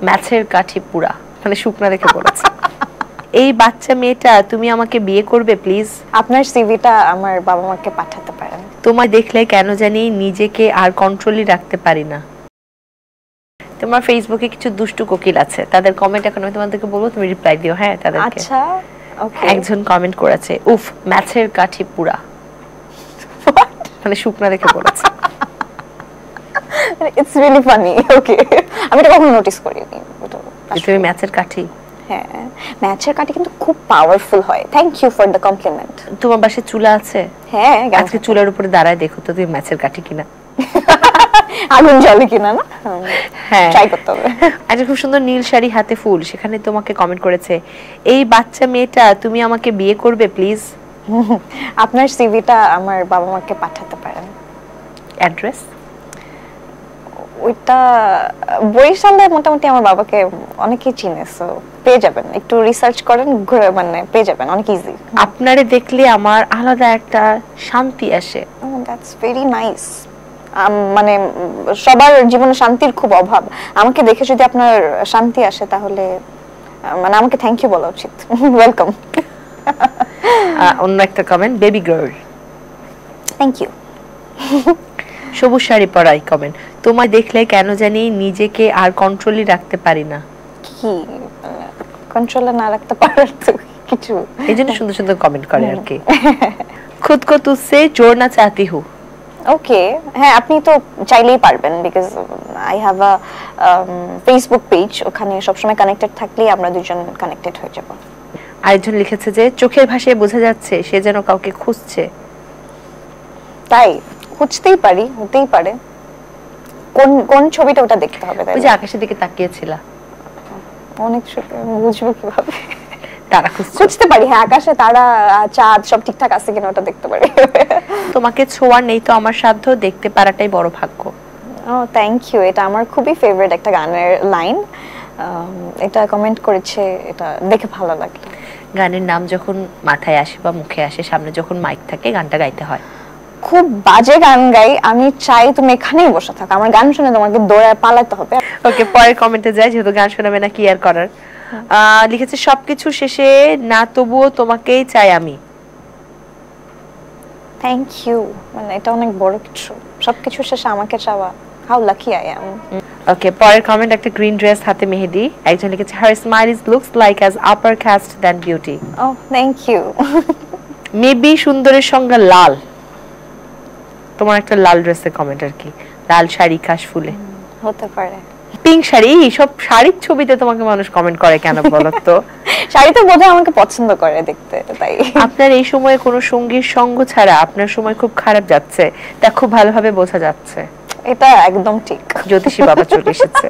ম্যাচের কাঠি পুরা, মানে শুকনা দেখে বলেছে। এই বাচ্চা মেয়েটা, তুমি আমাকে বিয়ে করবে প্লিজ? আপনার সিভিটা আমার বাবা মাকে পাঠাতে পারেন। তোমায় দেখলে কেন জানি নিজেকে আর কন্ট্রোলই রাখতে পারি না। তোমার ফেসবুকে কিছু দুষ্টু কোকিল আছে, তাদের কমেন্ট এখন আমি তোমাদেরকে বলবো, তুমি রিপ্লাই দিও। হ্যাঁ, তাদেরকে। আচ্ছা, ওকে। একজন কমেন্ট করেছে, উফ ম্যাচের কাঠি পুরা, মানে শুকনা দেখে বলেছে। It's really funny. ওকে, আমি এটা কখনো নোটিস করিনি। তুমি ম্যাচের কাঠি? হ্যাঁ, ম্যাচের কাঠি কিন্তু খুব পাওয়ারফুল হয়। Thank you for the compliment. তোমার বাসায় চুলা আছে? হ্যাঁ, আজকে চুলার উপরে দাঁড়ায় দেখো তো তুমি ম্যাচের কাঠি কিনা। আগুন জ্বলে কিনা না? হ্যাঁ, ট্রাই করতে হবে। একটা খুব সুন্দর নীল শাড়ি হাতে ফুল, সেখানে তোমাকে কমেন্ট করেছে, এই বাচ্চা মেয়েটা, তুমি আমাকে বিয়ে করবে প্লিজ? আপনার সিভিটা আমার বাবা মাকে পাঠাতে পারেন। অ্যাড্রেস? ওইটা বরিশালে মোটামুটি আমার বাবাকে অনেকেই চিনে, সো পেয়ে যাবেন। একটু রিসার্চ করেন, মানে পেয়ে যাবেন, অনেক ইজি। আপনারে দেখলে আমার আলাদা একটা শান্তি আসে। That's very nice. মানে সবার জীবনে শান্তির খুব অভাব। আমাকে দেখে যদি আপনার শান্তি আসে, তাহলে মানে আমাকে থ্যাংক ইউ বলা উচিত। ওয়েলকাম। অন্য একটা comment, baby girl. Thank you. সবুজ শাড়ি পরাই কমেন্ট, তোমায় দেখলে কেন জানি নিজেকে আর কন্ট্রোলই রাখতে পারি না। কি কন্ট্রোলে না রাখতে পারার তো কিছু, এই জন্য সুন্দর সুন্দর কমেন্ট করে আর কি। খুদ কো তুসসে জোড়না চাহতি হু। ওকে, হ্যাঁ, আপনি তো চাইলেই পারবেন, because I have a Facebook page, ওখানে সবসময় কানেক্টেড থাকলেই আমরা দুজন কানেক্টেড হয়ে যাব। আরেকজন লিখেছে যে চোখের ভাষায় বোঝা যাচ্ছে সে যেন কাউকে খুঁজছে। তাই খুঁজতেই পারি, হতেই পারে। কোন কোন ছবিটা ওটা দেখতে হবে? তাই ওই যে আকাশের দিকে তাকিয়েছিলা। অনেক বুঝবো কিভাবে? তারা খুঁজতে পারি। হ্যাঁ, আকাশে তারা, চাঁদ সব ঠিকঠাক আছে কিনা ওটা দেখতে পারি। তোমাকে ছোঁয়ার নেই তো আমার সাধ্য, দেখতে পারাটাই বড় ভাগ্য। ও থ্যাংক ইউ, এটা আমার খুবই ফেভারিট একটা গানের লাইন। এটা কমেন্ট করেছে, এটা দেখে ভালো লাগলো। গানের নাম যখন মাথায় আসে বা মুখে আসে, সামনে যখন মাইক থাকে, গানটা গাইতে হয়। খুব বাজে গান গাই, আমি চাই তুমি এখানেই বসে থাকো, আমার গান শুনে তোমাকে দৌড়ায় পালাতে হবে। ওকে, পরের কমেন্টে যাই, যেহেতু গান শোনাবে না কি আর করার। লিখেছে সবকিছু শেষে না তবুও তোমাকেই চাই আমি। থ্যাংক ইউ, মানে এটা অনেক বড় কিছু, সবকিছু শেষে আমাকে চাওয়া। How lucky I am. Okay, পরের কমেন্ট, একটা গ্রিন ড্রেস হাতে মেহেদি, একজন লিখেছে her smile is looks like as upper caste than beauty. Oh thank you. Maybe সুন্দরের সঙ্গে লাল। তোমার একটা লাল ড্রেসের কমেন্ট আর কি, লাল শাড়ি কাশ ফুলে। হতে পারে। পিঙ্ক শাড়ি, সব শাড়ির ছবিতে তোমাকে মানুষ কমেন্ট করে কেন বলো তো? শাড়ি তো বোধহয় আমাকে পছন্দ করে দেখতে, তাই। আপনার এই সময়ে কোনো সঙ্গীর সঙ্গ ছাড়া আপনার সময় খুব খারাপ যাচ্ছে, তা খুব ভালোভাবে বোঝা যাচ্ছে। এটা একদম ঠিক। জ্যোতিষী বাবা চলে এসেছে।